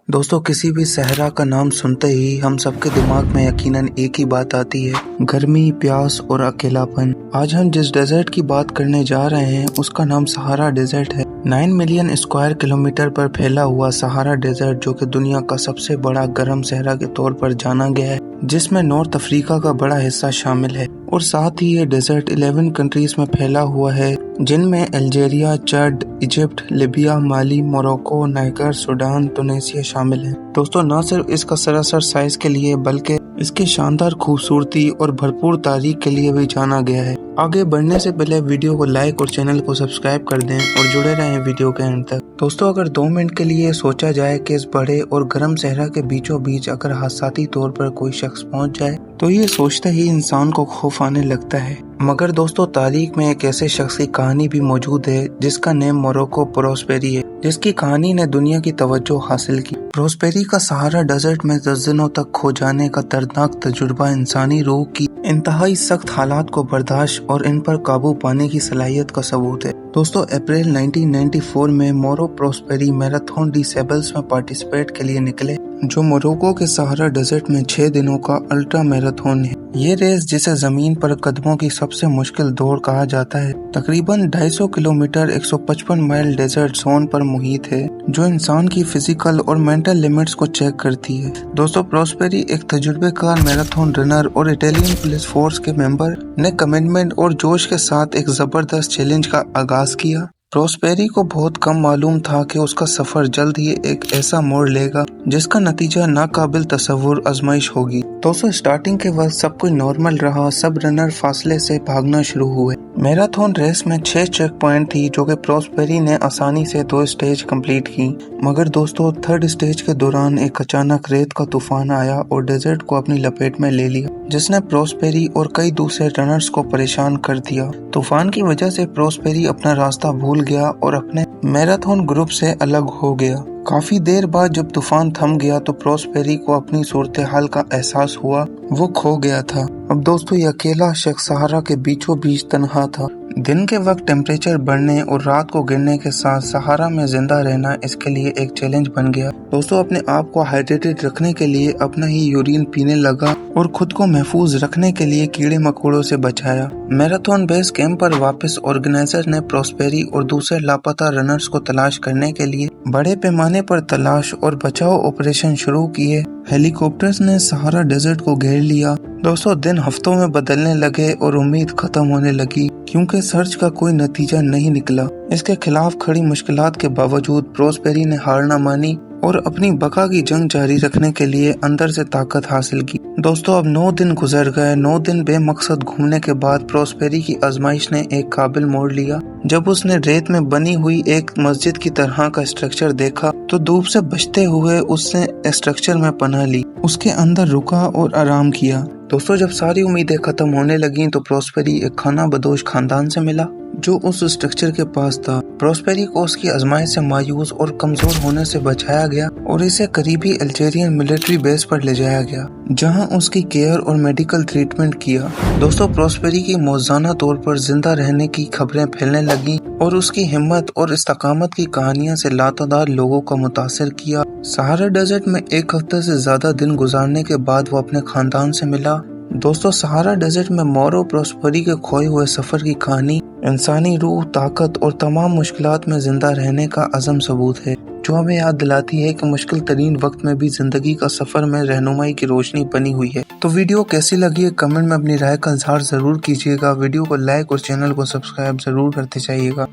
दोस्तों किसी भी सहरा का नाम सुनते ही हम सबके दिमाग में यकीनन एक ही बात आती है, गर्मी, प्यास और अकेलापन। आज हम जिस डेजर्ट की बात करने जा रहे हैं उसका नाम सहारा डेजर्ट है। 9 मिलियन स्क्वायर किलोमीटर पर फैला हुआ सहारा डेजर्ट, जो कि दुनिया का सबसे बड़ा गर्म सहरा के तौर पर जाना गया है, जिसमें नॉर्थ अफ्रीका का बड़ा हिस्सा शामिल है। और साथ ही ये डेजर्ट 11 कंट्रीज में फैला हुआ है, जिनमें अल्जीरिया, चड, इजिप्ट, लीबिया, माली, मोरक्को, नाइगर, सूडान, तुनिसिया शामिल हैं। दोस्तों न सिर्फ इसका सरासर साइज के लिए बल्कि इसकी शानदार खूबसूरती और भरपूर तारीख के लिए भी जाना गया है। आगे बढ़ने से पहले वीडियो को लाइक और चैनल को सब्सक्राइब कर दें और जुड़े रहें वीडियो के अंत तक। दोस्तों अगर 2 मिनट के लिए सोचा जाए कि इस बड़े और गर्म सहरा के बीचों बीच अगर हादसाती तौर पर कोई शख्स पहुंच जाए तो ये सोचते ही इंसान को खौफ आने लगता है। मगर दोस्तों तारीख में एक ऐसे शख्स की कहानी भी मौजूद है जिसका नेम मोरक्को प्रोस्पेरी है, जिसकी कहानी ने दुनिया की तवज्जो हासिल की। प्रोस्पेरी का सहारा डेजर्ट में 10 दिनों तक खो जाने का दर्दनाक तजुर्बा इंसानी रूह की इंतहाई सख्त हालात को बर्दाश्त और इन पर काबू पाने की सलाहियत का सबूत है। दोस्तों अप्रैल 1994 में मोरो प्रोस्पेरी मैराथन डी सेबल्स में पार्टिसिपेट के लिए निकले, जो मोरक्को के सहारा डेजर्ट में 6 दिनों का अल्ट्रा मैराथन है। ये रेस, जिसे जमीन पर कदमों की सबसे मुश्किल दौड़ कहा जाता है, तकरीबन 250 किलोमीटर 155 माइल डेजर्ट जोन पर मुहित है, जो इंसान की फिजिकल और मेंटल लिमिट्स को चेक करती है। दोस्तों प्रोस्पेरी एक तजुर्बेकार मैराथन रनर और इटालियन पुलिस फोर्स के मेंबर ने कमिटमेंट और जोश के साथ एक जबरदस्त चैलेंज का आगाज किया। प्रोस्पेरी को बहुत कम मालूम था कि उसका सफर जल्द ही एक ऐसा मोड़ लेगा जिसका नतीजा नाकाबिल तसव्वुर आजमाइश होगी। दोस्तों स्टार्टिंग के वक्त सब कुछ नॉर्मल रहा, सब रनर फासले से भागना शुरू हुए। मैराथन रेस में 6 चेक पॉइंट थी, जो कि प्रोस्पेरी ने आसानी से 2 स्टेज कंप्लीट की। मगर दोस्तों 3rd स्टेज के दौरान एक अचानक रेत का तूफान आया और डेजर्ट को अपनी लपेट में ले लिया, जिसने प्रोस्पेरी और कई दूसरे रनर्स को परेशान कर दिया। तूफान की वजह से प्रोस्पेरी अपना रास्ता भूल गया और अपने मैराथन ग्रुप से अलग हो गया। काफी देर बाद जब तूफान थम गया तो प्रोस्पेरी को अपनी सूरत हाल का एहसास हुआ, वो खो गया था। अब दोस्तों ये अकेला शख्स सहारा के बीचों बीच तन्हा था। दिन के वक्त टेम्परेचर बढ़ने और रात को गिरने के साथ सहारा में जिंदा रहना इसके लिए एक चैलेंज बन गया। दोस्तों अपने आप को हाइड्रेटेड रखने के लिए अपना ही यूरिन पीने लगा और खुद को महफूज रखने के लिए कीड़े मकोड़ों से बचाया। मैराथन बेस कैंप पर वापस ऑर्गेनाइजर ने प्रोस्पेरी और दूसरे लापता रनर्स को तलाश करने के लिए बड़े पैमाने पर तलाश और बचाव ऑपरेशन शुरू किए। हेलीकॉप्टर्स ने सहारा डेजर्ट को घेर लिया। दोस्तों दिन हफ्तों में बदलने लगे और उम्मीद खत्म होने लगी, क्योंकि सर्च का कोई नतीजा नहीं निकला। इसके खिलाफ खड़ी मुश्किलात के बावजूद प्रोस्पेरी ने हार न मानी और अपनी बका की जंग जारी रखने के लिए अंदर से ताकत हासिल की। दोस्तों अब 9 दिन गुजर गए। 9 दिन बेमकसद घूमने के बाद प्रोस्पेरी की आजमाइश ने एक काबिल मोड़ लिया। जब उसने रेत में बनी हुई एक मस्जिद की तरह का स्ट्रक्चर देखा तो धूप से बचते हुए उसने स्ट्रक्चर में पनाह ली, उसके अंदर रुका और आराम किया। दोस्तों जब सारी उम्मीदें खत्म होने लगी तो प्रोस्पेरी एक खाना बदोश खानदान से मिला जो उस स्ट्रक्चर के पास था। प्रोस्पेरी को उसकी आजमाइश से मायूस और कमजोर होने से बचाया गया और इसे करीबी अल्जीरियन मिलिट्री बेस पर ले जाया गया, जहां उसकी केयर और मेडिकल ट्रीटमेंट किया। दोस्तों प्रोस्पेरी की मौजूदा तौर पर जिंदा रहने की खबरें फैलने लगी और उसकी हिम्मत और इस्तकामत की कहानियां से लातादार लोगों को मुतासिर किया। सहारा डेजर्ट में 1 हफ्ते से ज्यादा दिन गुजारने के बाद वो अपने खानदान से मिला। दोस्तों सहारा डेजर्ट में मोरो प्रोस्पेरी के खोए हुए सफर की कहानी इंसानी रूह, ताकत और तमाम मुश्किलात में जिंदा रहने का अज़म सबूत है, जो हमें याद दिलाती है कि मुश्किल तरीन वक्त में भी जिंदगी का सफर में रहनुमाई की रोशनी बनी हुई है। तो वीडियो कैसी लगी है कमेंट में अपनी राय का इजहार जरूर कीजिएगा। वीडियो को लाइक और चैनल को सब्सक्राइब जरूर करते जाइएगा।